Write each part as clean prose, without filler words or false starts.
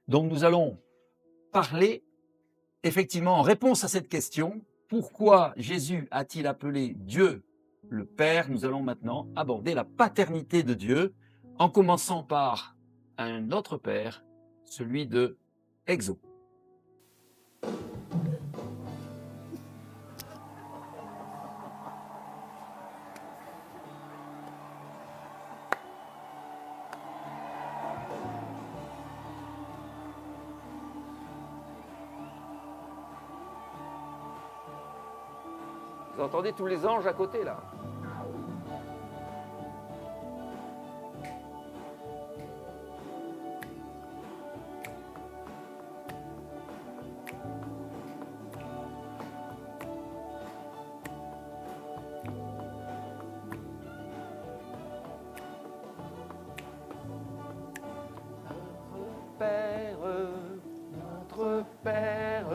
Donc nous allons parler effectivement en réponse à cette question, pourquoi Jésus a-t-il appelé Dieu le Père? Nous allons maintenant aborder la paternité de Dieu en commençant par un autre Père, celui de Exo. Vous entendez tous les anges à côté là? Père, notre Père,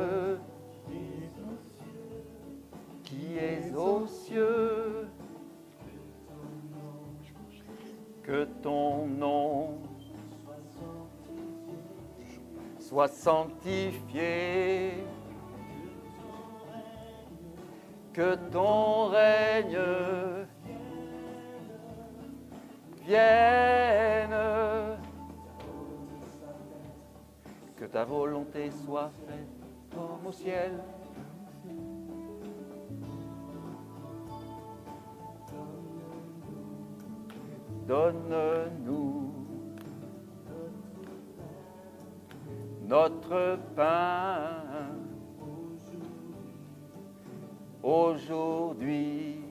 qui es aux cieux, que ton nom soit sanctifié, que ton règne vienne, que ta volonté soit faite comme au ciel. Donne-nous notre pain aujourd'hui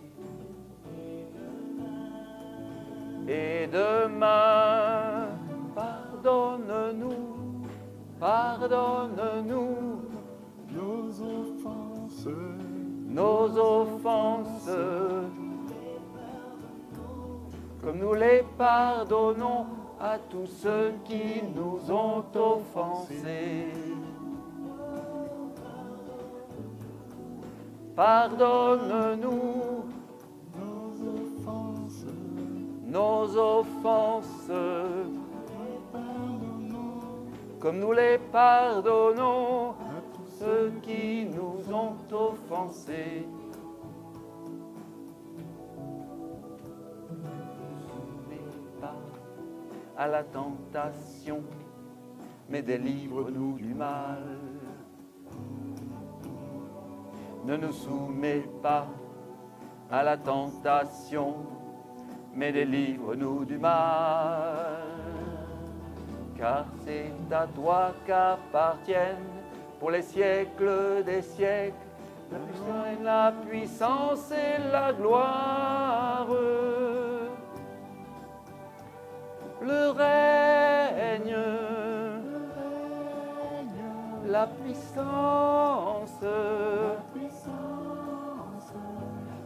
et demain. Pardonne-nous, pardonne-nous nos offenses, comme nous les pardonnons à tous ceux qui nous ont offensés. Pardonne-nous nos offenses, comme nous les pardonnons à tous ceux qui nous ont offensés. À la tentation, mais délivre-nous du mal. Ne nous soumets pas à la tentation, mais délivre-nous du mal. Car c'est à toi qu'appartiennent pour les siècles des siècles la puissance et la gloire. Le règne, la puissance,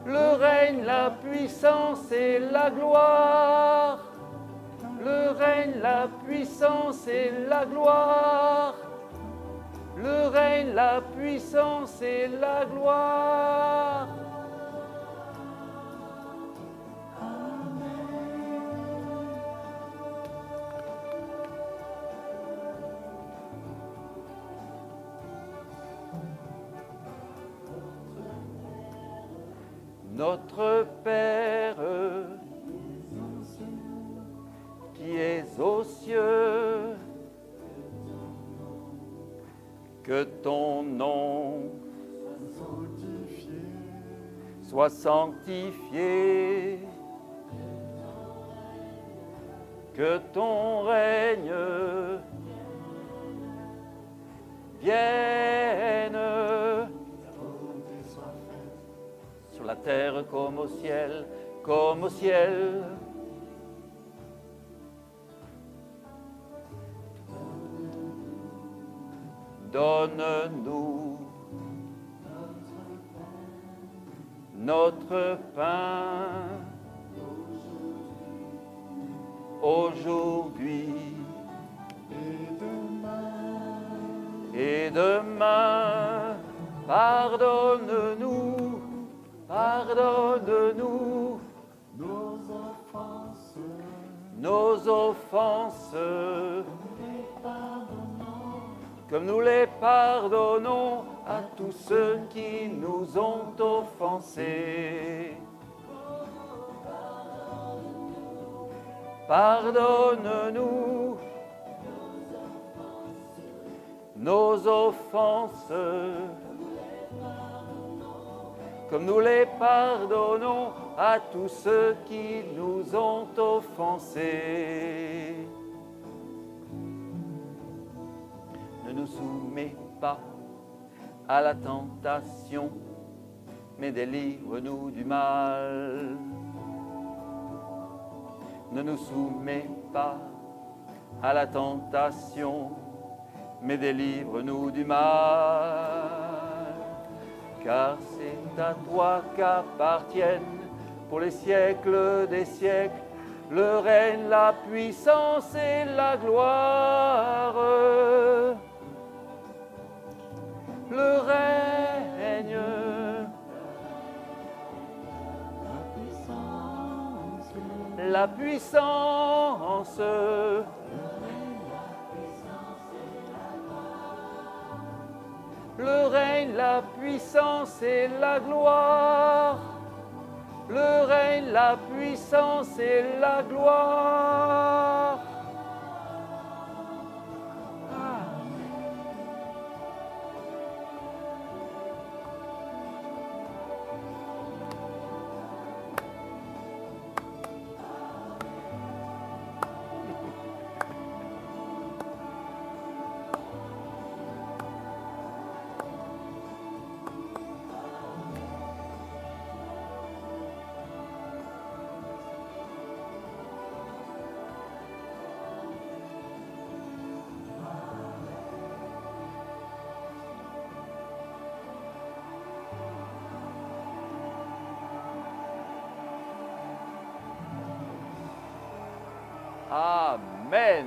le règne, la puissance et la gloire. Le règne, la puissance et la gloire. Le règne, la puissance et la gloire. Notre Père, qui es aux cieux, que ton nom soit sanctifié, que ton règne vienne, sur la terre comme au ciel, comme au ciel. Donne-nous notre pain aujourd'hui et demain. Pardonne-nous, pardonne-nous nos offenses, comme nous les pardonnons à tous ceux qui nous ont offensés. Pardonne-nous nos offenses, comme nous les pardonnons à tous ceux qui nous ont offensés. Ne nous soumets pas à la tentation, mais délivre-nous du mal. Ne nous soumets pas à la tentation, mais délivre-nous du mal. Car c'est à toi qu'appartiennent pour les siècles des siècles le règne, la puissance et la gloire. Le règne, la puissance, le règne, la puissance et la gloire. Le règne, la puissance et la gloire. Amen.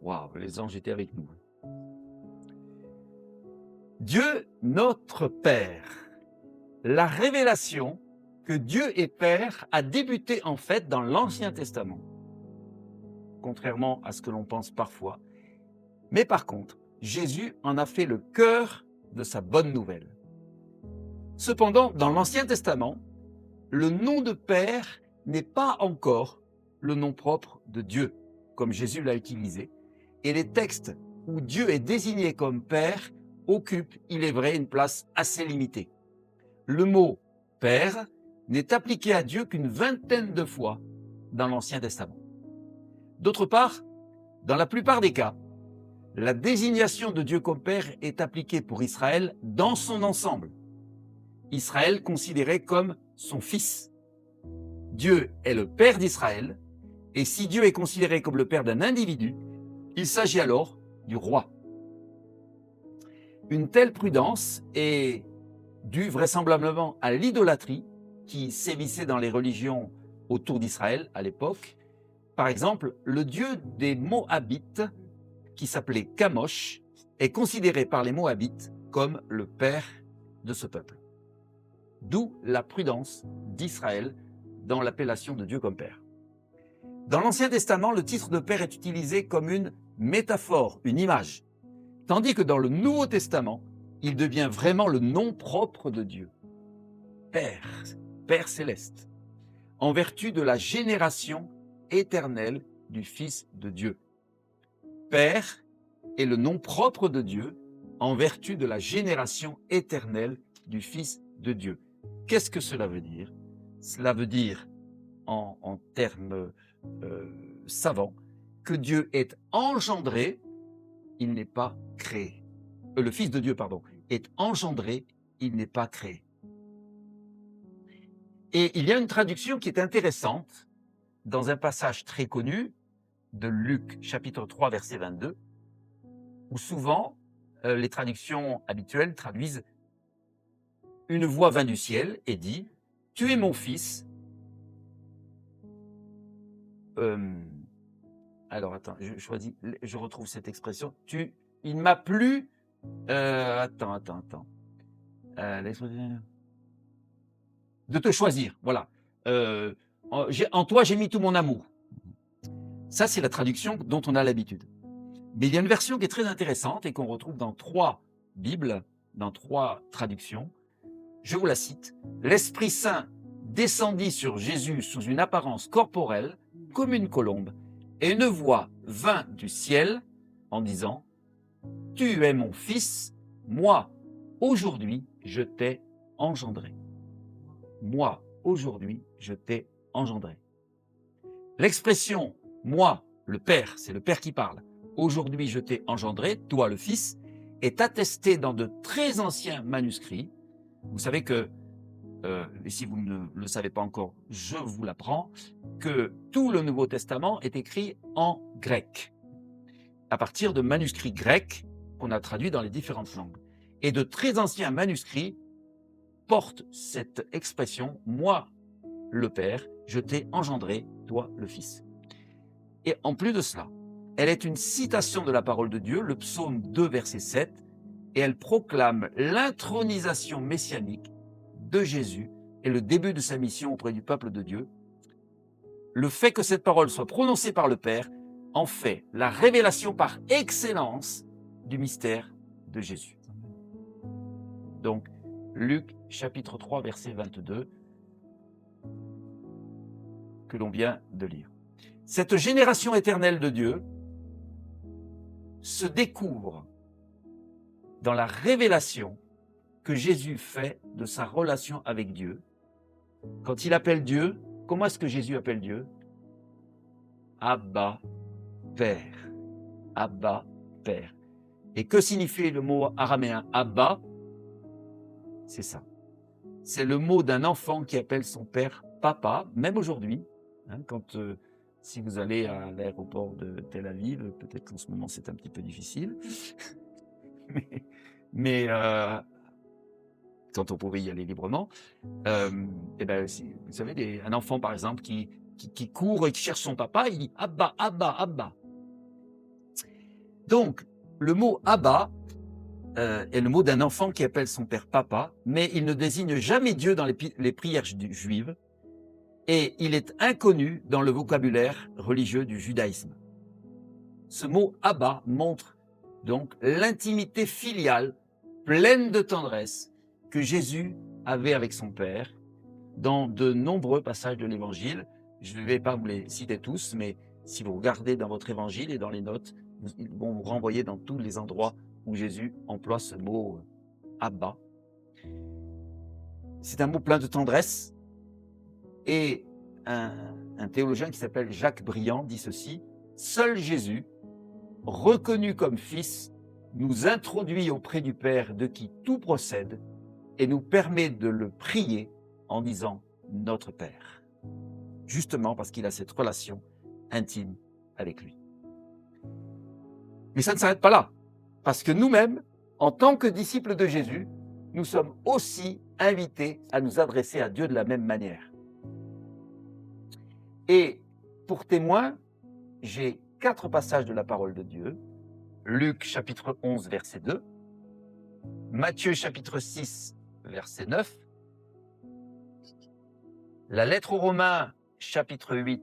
Waouh, les anges étaient avec nous. Dieu, notre Père. La révélation que Dieu est Père a débuté en fait dans l'Ancien Testament, contrairement à ce que l'on pense parfois. Mais par contre, Jésus en a fait le cœur de sa bonne nouvelle. Cependant, dans l'Ancien Testament, le nom de Père n'est pas encore le nom propre de Dieu, comme Jésus l'a utilisé, et les textes où Dieu est désigné comme Père occupent, il est vrai, une place assez limitée. Le mot « Père » n'est appliqué à Dieu qu'une vingtaine de fois dans l'Ancien Testament. D'autre part, dans la plupart des cas, la désignation de Dieu comme Père est appliquée pour Israël dans son ensemble. Israël considéré comme son fils. Dieu est le Père d'Israël, et si Dieu est considéré comme le Père d'un individu, il s'agit alors du roi. Une telle prudence est due vraisemblablement à l'idolâtrie qui sévissait dans les religions autour d'Israël à l'époque. Par exemple, le dieu des Moabites, qui s'appelait Kamosh, est considéré par les Moabites comme le père de ce peuple. D'où la prudence d'Israël dans l'appellation de Dieu comme Père. Dans l'Ancien Testament, le titre de Père est utilisé comme une métaphore, une image, tandis que dans le Nouveau Testament, il devient vraiment le nom propre de Dieu. Père, Père céleste, en vertu de la génération éternelle du Fils de Dieu. Père est le nom propre de Dieu en vertu de la génération éternelle du Fils de Dieu. Qu'est-ce que cela veut dire? Cela veut dire, en termes savants, que Dieu est engendré, il n'est pas créé. Le Fils de Dieu, pardon, est engendré, il n'est pas créé. Et il y a une traduction qui est intéressante dans un passage très connu de Luc, chapitre 3, verset 22, où souvent les traductions habituelles traduisent « Une voix vint du ciel et dit, tu es mon fils ». Alors attends, je retrouve cette expression. Il m'a plu. Attends. De te choisir, voilà. En toi, j'ai mis tout mon amour. Ça, c'est la traduction dont on a l'habitude. Mais il y a une version qui est très intéressante et qu'on retrouve dans 3 Bibles, dans 3 traductions. Je vous la cite. « L'Esprit Saint descendit sur Jésus sous une apparence corporelle, comme une colombe, et une voix vint du ciel en disant « Tu es mon Fils, moi, aujourd'hui, je t'ai engendré. Moi, aujourd'hui, je t'ai engendré. » L'expression « moi, le Père », c'est le Père qui parle, « aujourd'hui, je t'ai engendré, toi, le Fils », est attestée dans de très anciens manuscrits. Vous savez que, et si vous ne le savez pas encore, je vous l'apprends, que tout le Nouveau Testament est écrit en grec, à partir de manuscrits grecs qu'on a traduits dans les différentes langues. Et de très anciens manuscrits portent cette expression « moi, le Père, je t'ai engendré, toi, le Fils ». Et en plus de cela, elle est une citation de la parole de Dieu, le psaume 2, verset 7, et elle proclame l'intronisation messianique de Jésus et le début de sa mission auprès du peuple de Dieu. Le fait que cette parole soit prononcée par le Père en fait la révélation par excellence du mystère de Jésus. Donc, Luc chapitre 3, verset 22, que l'on vient de lire. Cette génération éternelle de Dieu se découvre dans la révélation que Jésus fait de sa relation avec Dieu. Quand il appelle Dieu, comment est-ce que Jésus appelle Dieu? Abba, Père. Abba, Père. Et que signifie le mot araméen Abba? C'est ça. C'est le mot d'un enfant qui appelle son père papa, même aujourd'hui. Hein, si vous allez à l'aéroport de Tel Aviv, peut-être qu'en ce moment c'est un petit peu difficile, mais quand on pouvait y aller librement, et ben, vous savez, un enfant par exemple qui court et qui cherche son papa, il dit Abba, Abba, Abba. Donc, le mot Abba est le mot d'un enfant qui appelle son père papa, mais il ne désigne jamais Dieu dans les prières juives, et il est inconnu dans le vocabulaire religieux du judaïsme. Ce mot Abba montre donc l'intimité filiale, pleine de tendresse, que Jésus avait avec son Père dans de nombreux passages de l'Évangile. Je ne vais pas vous les citer tous, mais si vous regardez dans votre Évangile et dans les notes, ils vont vous renvoyer dans tous les endroits où Jésus emploie ce mot Abba. C'est un mot plein de tendresse. Et un théologien qui s'appelle Jacques Briand dit ceci: seul Jésus, reconnu comme Fils, nous introduit auprès du Père de qui tout procède et nous permet de le prier en disant notre Père. Justement parce qu'il a cette relation intime avec lui. Mais ça ne s'arrête pas là, parce que nous-mêmes, en tant que disciples de Jésus, nous sommes aussi invités à nous adresser à Dieu de la même manière. Et pour témoin, j'ai 4 passages de la parole de Dieu. Luc chapitre 11, verset 2, Matthieu chapitre 6, verset 9, la lettre aux Romains chapitre 8,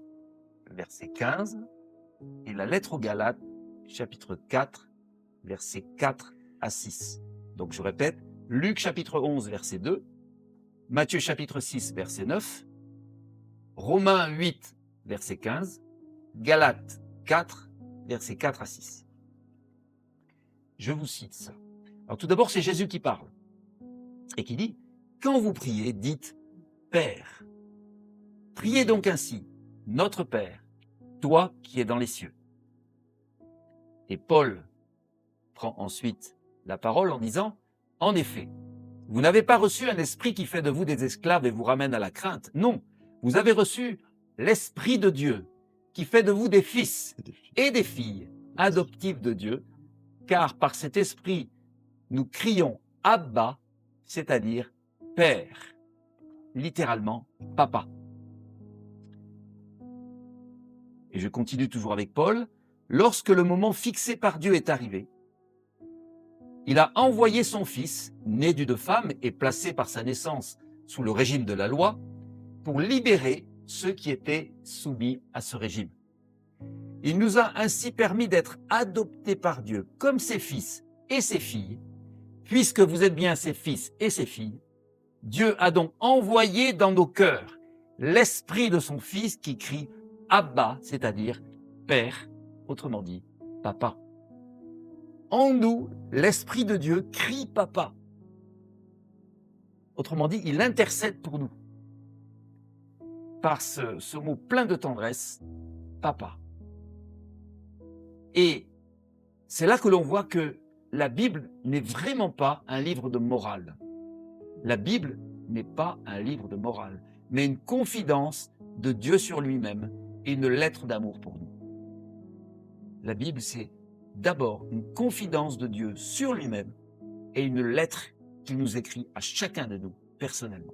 verset 15, et la lettre aux Galates chapitre 4, verset 4 à 6. Donc je répète, Luc chapitre 11, verset 2, Matthieu chapitre 6, verset 9, Romains 8, verset 15, Galates 4, verset 4 à 6. Je vous cite ça. Alors tout d'abord, c'est Jésus qui parle et qui dit « Quand vous priez, dites « Père ». Priez donc ainsi, « Notre Père, toi qui es dans les cieux ». Et Paul prend ensuite la parole en disant « En effet, vous n'avez pas reçu un esprit qui fait de vous des esclaves et vous ramène à la crainte. Non, vous avez reçu l'Esprit de Dieu qui fait de vous des fils et des filles adoptifs de Dieu, car par cet esprit, nous crions « Abba », c'est-à-dire « Père », littéralement « Papa ». Et je continue toujours avec Paul. Lorsque le moment fixé par Dieu est arrivé, il a envoyé son Fils, né d'une femme et placé par sa naissance sous le régime de la loi, pour libérer ceux qui étaient soumis à ce régime. Il nous a ainsi permis d'être adoptés par Dieu comme ses fils et ses filles. Puisque vous êtes bien ses fils et ses filles, Dieu a donc envoyé dans nos cœurs l'esprit de son Fils qui crie « Abba », c'est-à-dire « Père », autrement dit « Papa ». En nous, l'Esprit de Dieu crie « Papa ». Autrement dit, il intercède pour nous par ce mot plein de tendresse « Papa ». Et c'est là que l'on voit que la Bible n'est vraiment pas un livre de morale. La Bible n'est pas un livre de morale, mais une confidence de Dieu sur lui-même et une lettre d'amour pour nous. La Bible, c'est d'abord une confidence de Dieu sur lui-même et une lettre qu'il nous écrit à chacun de nous, personnellement.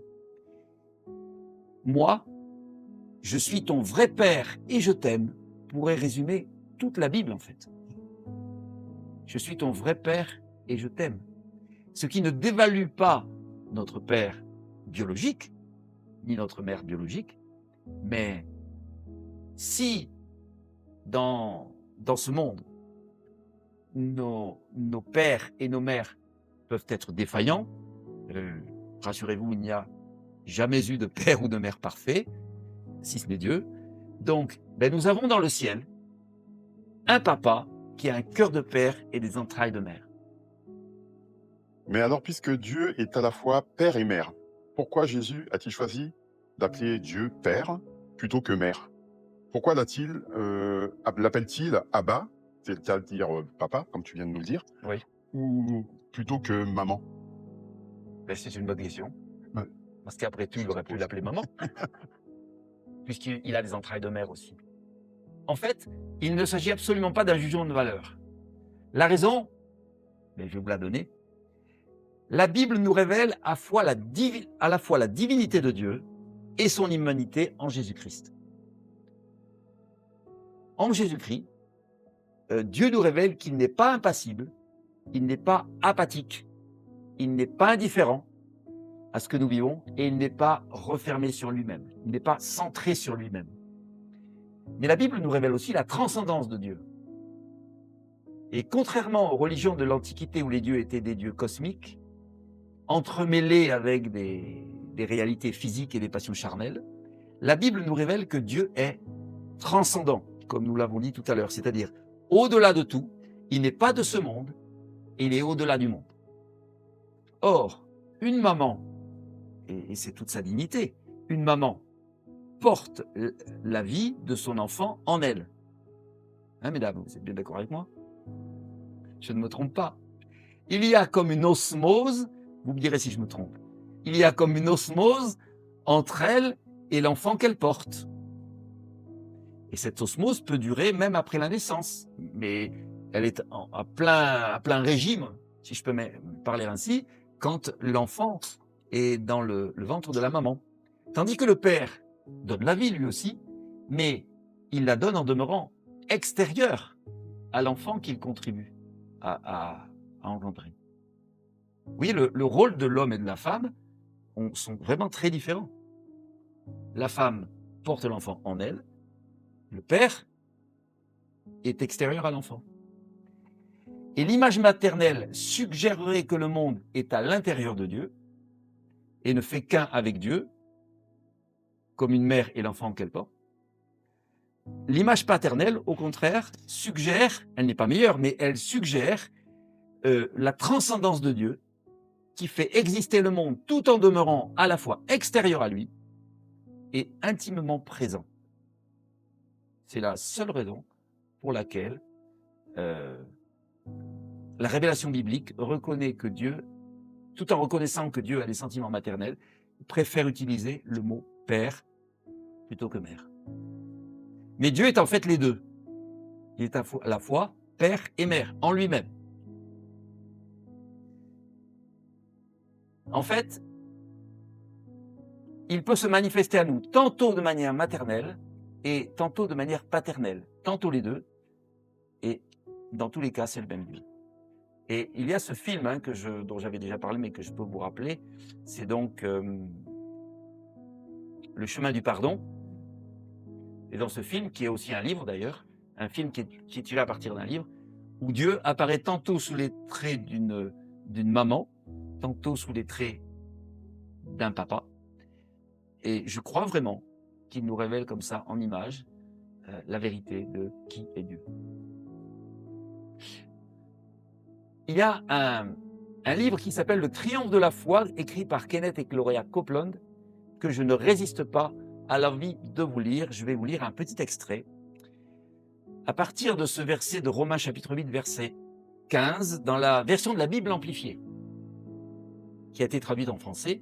Moi, je suis ton vrai Père et je t'aime, pourrait résumer toute la Bible en fait. Je suis ton vrai Père et je t'aime. Ce qui ne dévalue pas notre Père biologique, ni notre Mère biologique, mais si dans ce monde, nos pères et nos mères peuvent être défaillants, rassurez-vous, il n'y a jamais eu de père ou de mère parfait, si ce n'est Dieu. Donc, nous avons dans le ciel un papa qui a un cœur de père et des entrailles de mère. Mais alors, puisque Dieu est à la fois Père et Mère, pourquoi Jésus a-t-il choisi d'appeler Dieu Père plutôt que Mère? Pourquoi l'appelle-t-il Abba, c'est-à-dire papa, comme tu viens de nous le dire, Oui. ou plutôt que maman? C'est une bonne question. Ouais. Parce qu'après tout, il aurait pu l'appeler maman, puisqu'il a des entrailles de mère aussi. En fait, il ne s'agit absolument pas d'un jugement de valeur. La raison, je vais vous la donner. La Bible nous révèle à la fois la divinité de Dieu et son humanité en Jésus-Christ. En Jésus-Christ, Dieu nous révèle qu'il n'est pas impassible, il n'est pas apathique, il n'est pas indifférent à ce que nous vivons et il n'est pas refermé sur lui-même, il n'est pas centré sur lui-même. Mais la Bible nous révèle aussi la transcendance de Dieu. Et contrairement aux religions de l'Antiquité où les dieux étaient des dieux cosmiques, entremêlés avec des réalités physiques et des passions charnelles, la Bible nous révèle que Dieu est transcendant, comme nous l'avons dit tout à l'heure, c'est-à-dire au-delà de tout, il n'est pas de ce monde, il est au-delà du monde. Or, une maman, et c'est toute sa dignité, une maman porte la vie de son enfant en elle. Hein, mesdames, vous êtes bien d'accord avec moi? Je ne me trompe pas. Il y a comme une osmose, vous me direz si je me trompe, il y a comme une osmose entre elle et l'enfant qu'elle porte. Et cette osmose peut durer même après la naissance, mais elle est à plein régime, si je peux parler ainsi, quand l'enfant est dans le ventre de la maman. Tandis que le père donne la vie lui aussi, mais il la donne en demeurant extérieure à l'enfant qu'il contribue à engendrer. Vous voyez, le rôle de l'homme et de la femme sont vraiment très différents. La femme porte l'enfant en elle, le père est extérieur à l'enfant. Et l'image maternelle suggérerait que le monde est à l'intérieur de Dieu et ne fait qu'un avec Dieu, comme une mère et l'enfant qu'elle porte. L'image paternelle, au contraire, suggère, elle n'est pas meilleure, mais elle suggère la transcendance de Dieu qui fait exister le monde tout en demeurant à la fois extérieur à lui et intimement présent. C'est la seule raison pour laquelle la révélation biblique reconnaît que Dieu, tout en reconnaissant que Dieu a des sentiments maternels, préfère utiliser le mot père plutôt que mère. Mais Dieu est en fait les deux. Il est à la fois père et mère en lui-même. En fait, il peut se manifester à nous tantôt de manière maternelle et tantôt de manière paternelle, tantôt les deux, et dans tous les cas, c'est le même Dieu. Et il y a ce film dont j'avais déjà parlé, mais que je peux vous rappeler, c'est donc Le chemin du pardon. Et dans ce film, qui est aussi un livre d'ailleurs, un film qui est titulé à partir d'un livre, où Dieu apparaît tantôt sous les traits d'une maman, tantôt sous les traits d'un papa. Et je crois vraiment qu'il nous révèle comme ça, en images, la vérité de qui est Dieu. Il y a un livre qui s'appelle Le Triomphe de la foi, écrit par Kenneth et Gloria Copeland, que je ne résiste pas à l'envie de vous lire. Je vais vous lire un petit extrait. À partir de ce verset de Romains chapitre 8, verset 15, dans la version de la Bible amplifiée, qui a été traduite en français,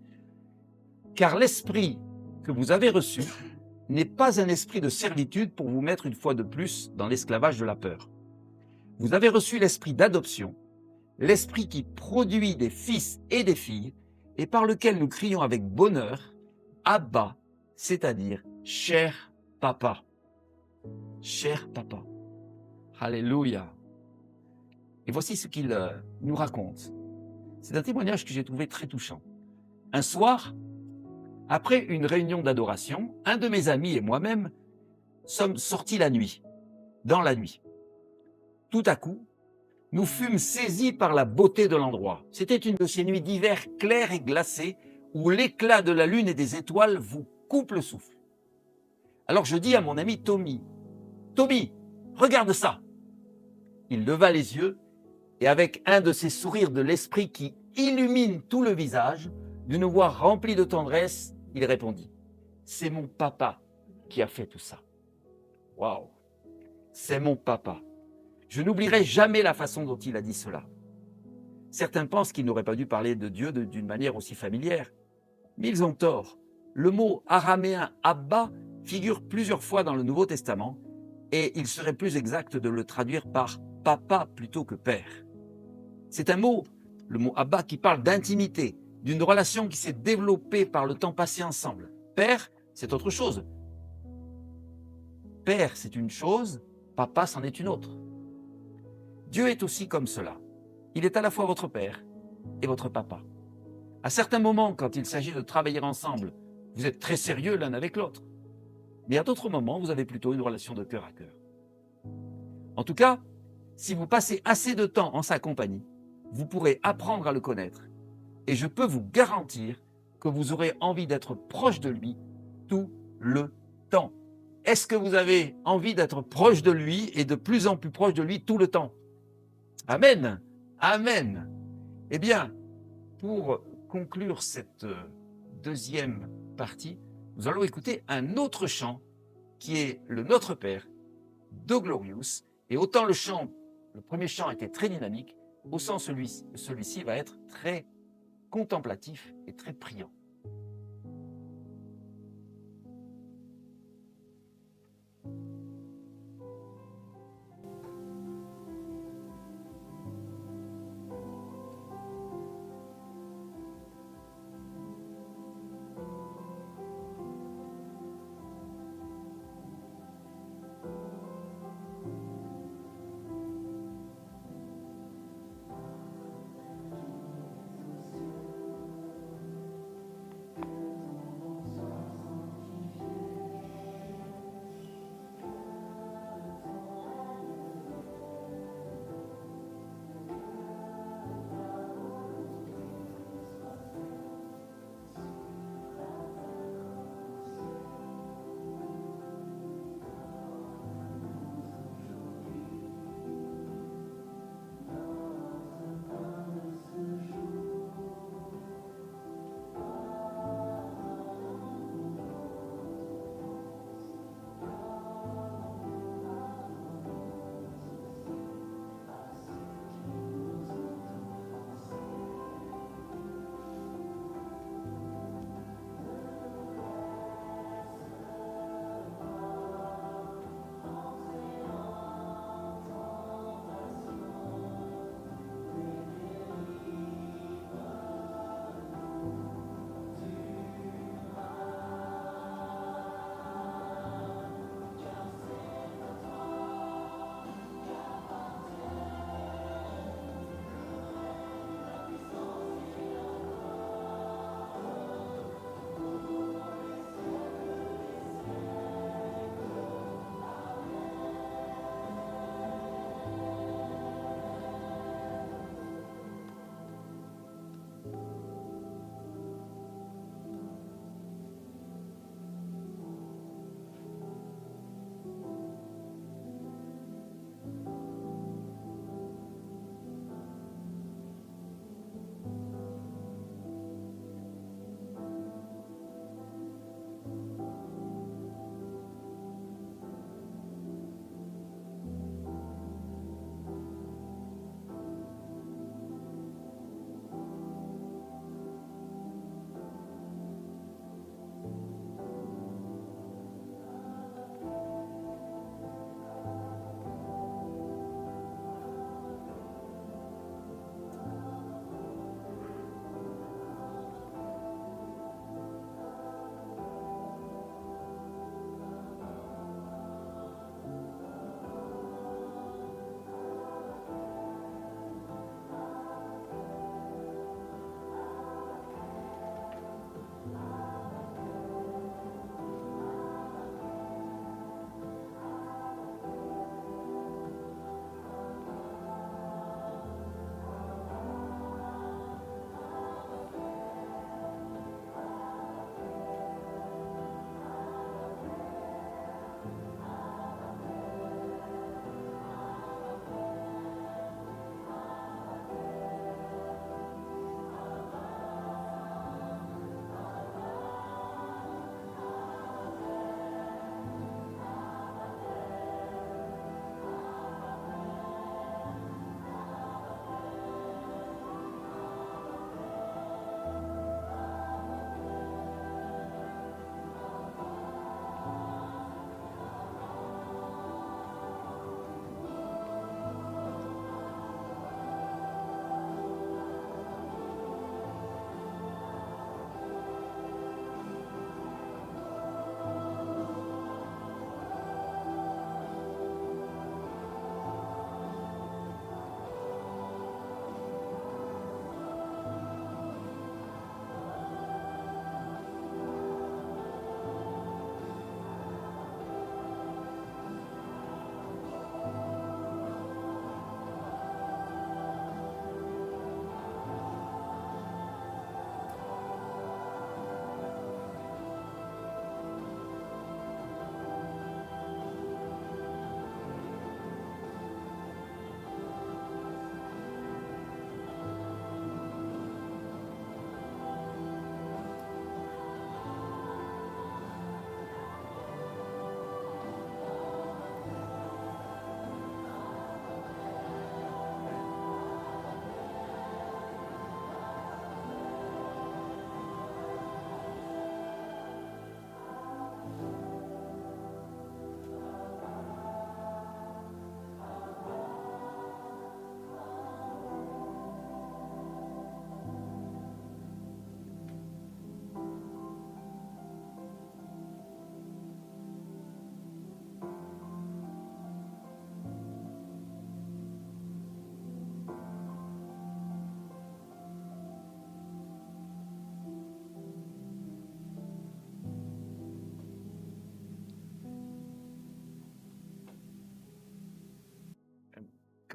« Car l'esprit que vous avez reçu n'est pas un esprit de servitude pour vous mettre une fois de plus dans l'esclavage de la peur. Vous avez reçu l'esprit d'adoption, l'esprit qui produit des fils et des filles, et par lequel nous crions avec bonheur, Abba, c'est-à-dire cher papa. Cher papa. Alléluia. Et voici ce qu'il nous raconte. C'est un témoignage que j'ai trouvé très touchant. Un soir, après une réunion d'adoration, un de mes amis et moi-même sommes sortis la nuit, dans la nuit. Tout à coup, nous fûmes saisis par la beauté de l'endroit. C'était une de ces nuits d'hiver claires et glacées où l'éclat de la lune et des étoiles vous coupe le souffle. Alors je dis à mon ami Tommy, « Tommy, regarde ça !» Il leva les yeux et avec un de ces sourires de l'esprit qui illumine tout le visage, d'une voix remplie de tendresse, il répondit, « C'est mon papa qui a fait tout ça. » Waouh! C'est mon papa. Je n'oublierai jamais la façon dont il a dit cela. Certains pensent qu'il n'aurait pas dû parler de Dieu d'une manière aussi familière. Mais ils ont tort. Le mot araméen « Abba » figure plusieurs fois dans le Nouveau Testament et il serait plus exact de le traduire par « papa » plutôt que « père ». C'est un mot, le mot « Abba », qui parle d'intimité, d'une relation qui s'est développée par le temps passé ensemble. Père, c'est autre chose. Père, c'est une chose, papa, c'en est une autre. Dieu est aussi comme cela. Il est à la fois votre père et votre papa. À certains moments, quand il s'agit de travailler ensemble, vous êtes très sérieux l'un avec l'autre. Mais à d'autres moments, vous avez plutôt une relation de cœur à cœur. En tout cas, si vous passez assez de temps en sa compagnie, vous pourrez apprendre à le connaître. Et je peux vous garantir que vous aurez envie d'être proche de lui tout le temps. Est-ce que vous avez envie d'être proche de lui et de plus en plus proche de lui tout le temps? Amen. Amen. Eh bien, pour conclure cette deuxième partie, nous allons écouter un autre chant qui est le Notre Père de Glorious. Et autant le premier chant était très dynamique, autant celui-ci va être très contemplatif et très priant.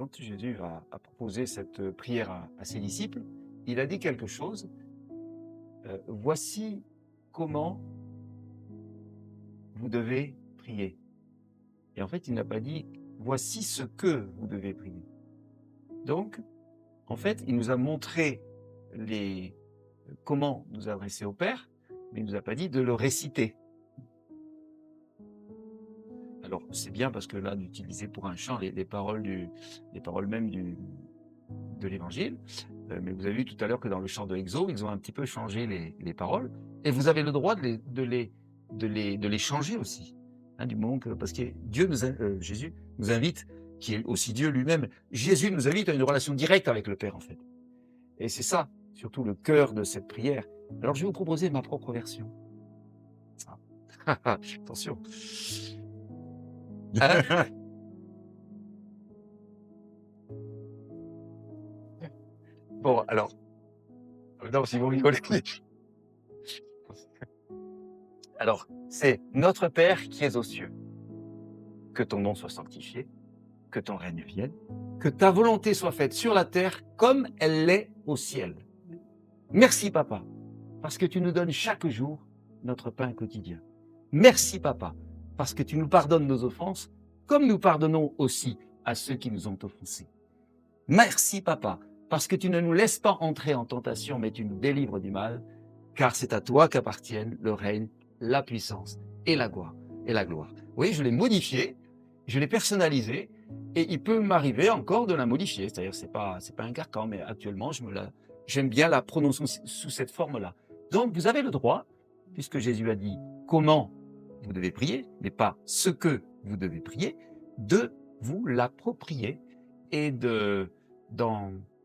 quand Jésus a proposé cette prière à ses disciples, il a dit quelque chose. Voici comment vous devez prier. Et en fait, il n'a pas dit voici ce que vous devez prier. Donc, en fait, il nous a montré comment nous adresser au Père, mais il ne nous a pas dit de le réciter. Alors, c'est bien parce que là, d'utiliser pour un chant les paroles même de l'Évangile. Mais vous avez vu tout à l'heure que dans le chant de Exode, ils ont un petit peu changé les paroles. Et vous avez le droit de les changer aussi. Hein, du moment que, parce que Jésus nous invite, qui est aussi Dieu lui-même, Jésus nous invite à une relation directe avec le Père, en fait. Et c'est ça, surtout le cœur de cette prière. Alors, je vais vous proposer ma propre version. Attention. Bon, alors. Non, si vous rigolez. Alors, c'est notre Père qui es aux cieux. Que ton nom soit sanctifié, que ton règne vienne, que ta volonté soit faite sur la terre comme elle l'est au ciel. Merci, Papa, parce que tu nous donnes chaque jour notre pain quotidien. Merci, Papa, parce que tu nous pardonnes nos offenses, comme nous pardonnons aussi à ceux qui nous ont offensés. Merci, Papa, parce que tu ne nous laisses pas entrer en tentation, mais tu nous délivres du mal, car c'est à toi qu'appartiennent le règne, la puissance et la gloire. Oui, je l'ai modifié, je l'ai personnalisé, et il peut m'arriver encore de la modifier. C'est-à-dire, c'est pas un carcan, mais actuellement, j'aime bien la prononcer sous cette forme-là. Donc, vous avez le droit, puisque Jésus a dit comment vous devez prier, mais pas ce que vous devez prier, de vous l'approprier et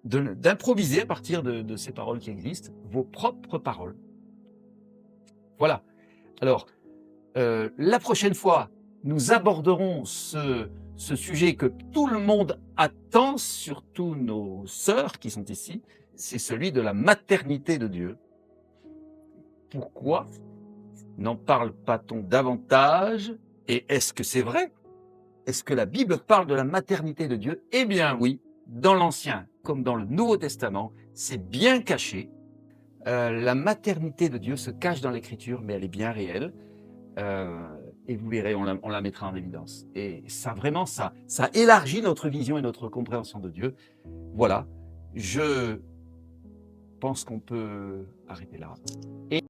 d'improviser à partir de ces paroles qui existent, vos propres paroles. Voilà. Alors, la prochaine fois, nous aborderons ce sujet que tout le monde attend, surtout nos sœurs qui sont ici, c'est celui de la maternité de Dieu. Pourquoi n'en parle pas-t-on davantage? Et est-ce que c'est vrai? Est-ce que la Bible parle de la maternité de Dieu? Eh bien oui, dans l'Ancien comme dans le Nouveau Testament, c'est bien caché. La maternité de Dieu se cache dans l'Écriture, mais elle est bien réelle. Et vous verrez, on la mettra en évidence. Et ça, vraiment, ça élargit notre vision et notre compréhension de Dieu. Voilà, je pense qu'on peut arrêter là.